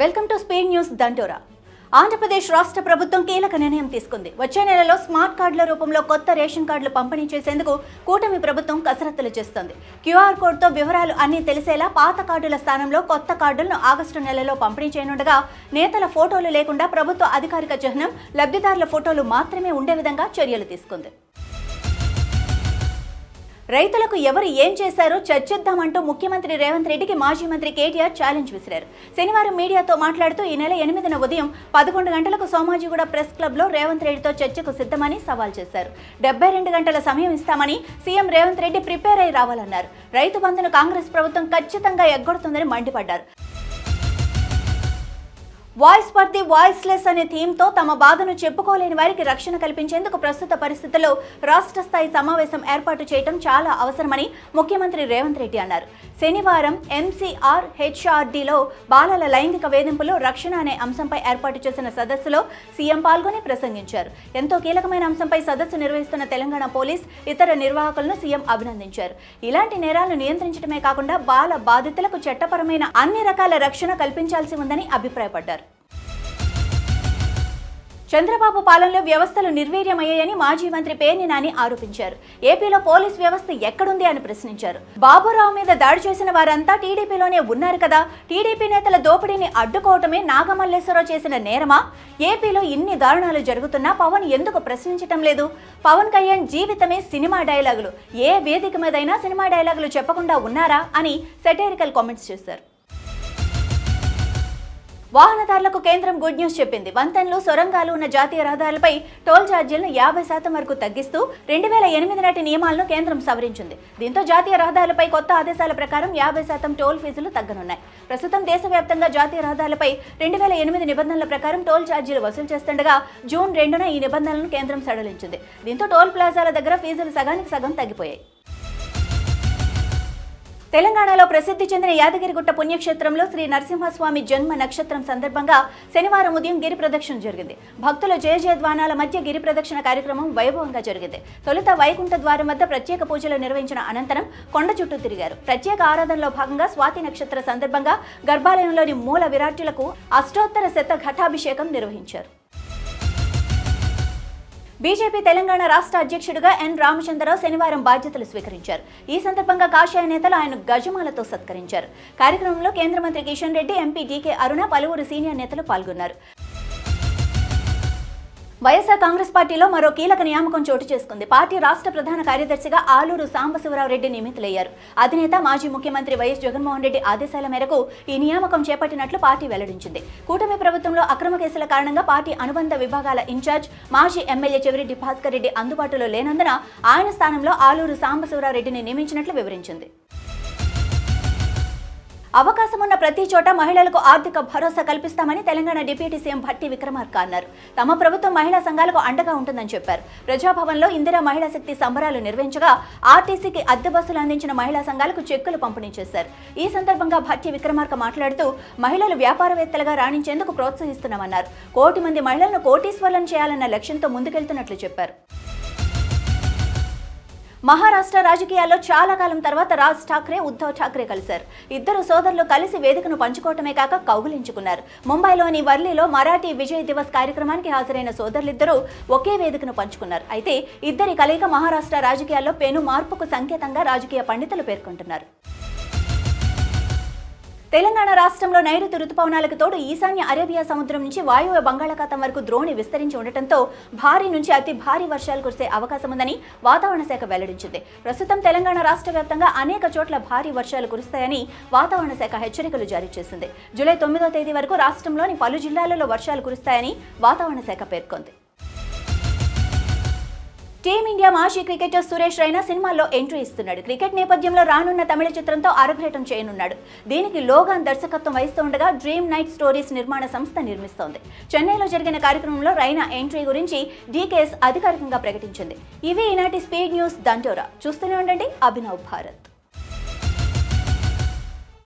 Welcome to speed news దంటోరా. Andhra Pradesh రాష్ట్ర ప్రభుత్వం కీలక నిర్ణయం తీసుకుంది. వచ్చే నెలలో స్మార్ట్ కార్డుల రూపంలో కొత్త రేషన్ కార్డులు పంపిణీ చేసేందుకు కూటమి ప్రభుత్వం కసరత్తులు చేస్తోంది. క్యూఆర్ కోడ్తో వివరాలు అన్నీ తెలిసేలా పాత కార్డుల స్థానంలో కొత్త కార్డులను ఆగస్టు నెలలో పంపిణీ చేయనుండగా నేతల ఫోటోలు లేకుండా ప్రభుత్వ అధికారిక చిహ్నం లబ్ధిదారుల ఫోటోలు మాత్రమే ఉండే విధంగా చర్యలు తీసుకుంది. రైతులకు ఎవరు ఏం చేశారో చర్చిద్దామంటూ ముఖ్యమంత్రి రేవంత్ రెడ్డికి మాజీ మంత్రి కేటీఆర్ ఛాలెంజ్ విసిరారు. శనివారం మీడియాతో మాట్లాడుతూ ఈ నెల 8న ఉదయం 11 గంటలకు సోమాజిగూడ ప్రెస్ క్లబ్లో రేవంత్ రెడ్డితో చర్చకు సిద్ధమని సవాల్ చేశారు. 72 గంటల సమయం ఇస్తామని సీఎం రేవంత్ రెడ్డి ప్రిపేర్ అయి రావాలన్నారు. రైతు బంధును కాంగ్రెస్ ప్రభుత్వం ఖచ్చితంగా ఎగ్గొడుతుందని మండిపడ్డారు. వాయిస్ ఫర్ ది వాయిస్లెస్ అనే థీమ్తో తమ బాధను చెప్పుకోలేని వారికి రక్షణ కల్పించేందుకు ప్రస్తుత పరిస్థితుల్లో రాష్ట్ర స్థాయి సమావేశం ఏర్పాటు చేయడం చాలా అవసరమని ముఖ్యమంత్రి రేవంత్ రెడ్డి అన్నారు. శనివారం MCRHRDలో బాలల లైంగిక వేధింపులు రక్షణ అనే అంశంపై ఏర్పాటు చేసిన సదస్సులో సీఎం పాల్గొని ప్రసంగించారు. ఎంతో కీలకమైన అంశంపై సదస్సు నిర్వహిస్తున్న తెలంగాణ పోలీస్ ఇతర నిర్వాహకులను సీఎం అభినందించారు. ఇలాంటి నేరాలను నియంత్రించడమే కాకుండా బాల బాధితులకు చట్టపరమైన అన్ని రకాల రక్షణ కల్పించాల్సి ఉందని అభిప్రాయపడ్డారు. చంద్రబాబు పాలనలో వ్యవస్థలు నిర్వీర్యమయ్యాయని మాజీ మంత్రి పేర్ని నాని ఆరోపించారు. ఏపీలో పోలీస్ వ్యవస్థ ఎక్కడుంది అని ప్రశ్నించారు. బాబురావు మీద దాడి చేసిన వారంతా టీడీపీలోనే ఉన్నారు కదా, టీడీపీ నేతల దోపిడీని అడ్డుకోవటమే నాగమల్లేశ్వరరావు చేసిన నేరమా? ఏపీలో ఇన్ని దారుణాలు జరుగుతున్నా పవన్ ఎందుకు ప్రశ్నించటం లేదు? పవన్ కళ్యాణ్ జీవితమే సినిమా డైలాగులు, ఏ వేదిక మీదైనా సినిమా డైలాగులు చెప్పకుండా ఉన్నారా అని సెటైరికల్ కామెంట్స్ చేశారు. వాహనదారులకు కేంద్రం గుడ్ న్యూస్ చెప్పింది. వంతెనలు, సొరంగాలు ఉన్న జాతీయ రహదారులపై టోల్ ఛార్జీలను 50% వరకు తగ్గిస్తూ 2008 నాటి నియమాలను కేంద్రం సవరించింది. దీంతో జాతీయ రహదారులపై కొత్త ఆదేశాల ప్రకారం 50% టోల్ ఫీజులు తగ్గనున్నాయి. ప్రస్తుతం దేశవ్యాప్తంగా జాతీయ రహదారులపై 2008 నిబంధనల ప్రకారం టోల్ ఛార్జీలు వసూలు చేస్తుండగా జూన్ 2న ఈ నిబంధనలను కేంద్రం సడలించింది. దీంతో టోల్ ప్లాజాల దగ్గర ఫీజులు సగానికి సగం తగ్గిపోయాయి. తెలంగాణలో ప్రసిద్ధి చెందిన యాదగిరిగుట్ట పుణ్యక్షేత్రంలో శ్రీ నరసింహస్వామి జన్మ నక్షత్రం సందర్భంగా శనివారం ఉదయం గిరి ప్రదక్షిణ జరిగింది. భక్తుల జయజయధ్వానాల మధ్య గిరి ప్రదక్షిణ కార్యక్రమం వైభవంగా జరిగింది. తొలుత వైకుంఠ ద్వారం వద్ద ప్రత్యేక పూజలు నిర్వహించిన అనంతరం కొండ చుట్టూ తిరిగారు. ప్రత్యేక ఆరాధనలో భాగంగా స్వాతి నక్షత్ర సందర్భంగా గర్భాలయంలోని మూల విరాట్టులకు అష్టోత్తర శత ఘటాభిషేకం నిర్వహించారు. బీజేపీ తెలంగాణ రాష్ట్ర అధ్యక్షుడిగా ఎన్ రామచంద్రరావు శనివారం బాధ్యతలు స్వీకరించారు. ఈ సందర్భంగా కాషాయ నేతలు ఆయన గజమాలతో సత్కరించారు. కార్యక్రమంలో కేంద్ర మంత్రి కిషన్ రెడ్డి, ఎంపీ డీకే అరుణ, పలువురు సీనియర్ నేతలు పాల్గొన్నారు. వైఎస్ఆర్ కాంగ్రెస్ పార్టీలో మరో కీలక నియామకం చోటు చేసుకుంది. పార్టీ రాష్ట్ర ప్రధాన కార్యదర్శిగా ఆలూరు సాంబశివరావు రెడ్డి నియమితులయ్యారు. అధినేత మాజీ ముఖ్యమంత్రి వైఎస్ జగన్మోహన్ రెడ్డి ఆదేశాల మేరకు ఈ నియామకం చేపట్టినట్లు పార్టీ వెల్లడించింది. కూటమి ప్రభుత్వంలో అక్రమ కేసుల కారణంగా పార్టీ అనుబంధ విభాగాల ఇన్ఛార్జ్ మాజీ ఎమ్మెల్యే చెవిరెడ్డి భాస్కర్ రెడ్డి అందుబాటులో లేనందున ఆయన స్థానంలో ఆలూరు సాంబశివరావు రెడ్డిని నియమించినట్లు వివరించింది. అవకాశం ఉన్న ప్రతి చోట మహిళలకు ఆర్థిక భరోసా కల్పిస్తామని తెలంగాణ డిప్యూటీ సీఎం భట్టి విక్రమార్క అన్నారు. తమ ప్రభుత్వం మహిళా సంఘాలకు అండగా ఉంటుందని చెప్పారు. ప్రజాభవన్లో ఇందిరా మహిళా శక్తి సంబరాలు నిర్వహించగా ఆర్టీసీకి అద్దె బస్సులు అందించిన మహిళా సంఘాలకు చెక్కులు పంపిణీ చేశారు. ఈ సందర్భంగా భట్టి విక్రమార్క మాట్లాడుతూ మహిళలు వ్యాపారవేత్తలుగా రాణించేందుకు ప్రోత్సహిస్తున్నామన్నారు. 1 కోటి మంది మహిళలను కోటీశ్వర్లను చేయాలన్న లక్ష్యంతో ముందుకెళ్తున్నట్లు చెప్పారు. మహారాష్ట్ర రాజకీయాల్లో చాలా కాలం తర్వాత రాజ్ ఠాక్రే, ఉద్ధవ్ ఠాక్రే కలిశారు. ఇద్దరు సోదరులు కలిసి వేదికను పంచుకోవటమే కాక కౌగులించుకున్నారు. ముంబైలోని వర్లీలో మరాఠీ విజయ్ దివస్ కార్యక్రమానికి హాజరైన సోదరులిద్దరూ ఒకే వేదికను పంచుకున్నారు. అయితే ఇద్దరి కలయిక మహారాష్ట్ర రాజకీయాల్లో పెను మార్పుకు సంకేతంగా రాజకీయ పండితులు పేర్కొంటున్నారు. తెలంగాణ రాష్ట్రంలో నైరుతి రుతుపవనాలకు తోడు ఈశాన్య అరేబియా సముద్రం నుంచి వాయువ్య బంగాళాఖాతం వరకు ద్రోణి విస్తరించి ఉండటంతో భారీ నుంచి అతి భారీ వర్షాలు కురిసే అవకాశం ఉందని వాతావరణ శాఖ వెల్లడించింది. ప్రస్తుతం తెలంగాణ రాష్ట్ర వ్యాప్తంగా అనేక చోట్ల భారీ వర్షాలు కురుస్తాయని వాతావరణ శాఖ హెచ్చరికలు జారీ చేసింది. జూలై 9వ తేదీ వరకు రాష్ట్రంలోని పలు జిల్లాలలో వర్షాలు కురుస్తాయని వాతావరణ శాఖ పేర్కొంది. టీమిండియా మాజీ క్రికెటర్ సురేష్ రైనా సినిమాల్లో ఎంట్రీ ఇస్తున్నాడు. క్రికెట్ నేపథ్యంలో రానున్న తమిళ చిత్రంతో అరగ్రేటం చేయనున్నాడు. దీనికి లోగాన్ దర్శకత్వం వహిస్తూ ఉండగా డ్రీమ్ నైట్ స్టోరీస్ నిర్మాణ సంస్థ నిర్మిస్తోంది. చెన్నైలో జరిగిన కార్యక్రమంలో రైనా ఎంట్రీ గురించి డీకేఎస్ అధికారికంగా ప్రకటించింది. ఇవి ఈనాటి స్పీడ్ న్యూస్ దంటోరా. చూస్తూనే ఉండండి అభినవ్ భారత్.